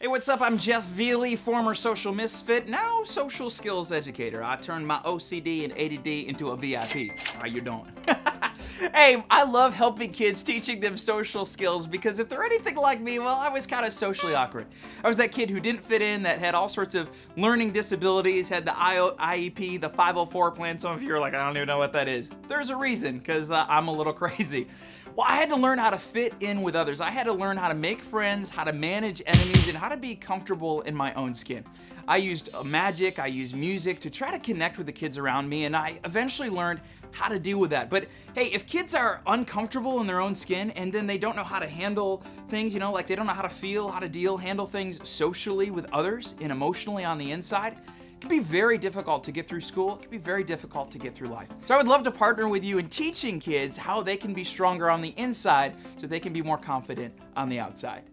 Hey, what's up? I'm Jeff Veley, former social misfit, now social skills educator. I turned my OCD and ADD into a VIP. How you doing? Hey, I love helping kids, teaching them social skills, because if they're anything like me, well, I was kind of socially awkward. I was that kid who didn't fit in, that had all sorts of learning disabilities, had the IEP, the 504 plan. Some of you are like, I don't even know what that is. There's a reason, because I'm a little crazy. Well, I had to learn how to fit in with others. I had to learn how to make friends, how to manage enemies, and how to be comfortable in my own skin. I used magic, I used music to try to connect with the kids around me, and I eventually learned how to deal with that. But hey, if kids are uncomfortable in their own skin and then they don't know how to handle things, like they don't know how to feel, how to handle things socially with others and emotionally on the inside, it can be very difficult to get through school. It can be very difficult to get through life. So I would love to partner with you in teaching kids how they can be stronger on the inside so they can be more confident on the outside.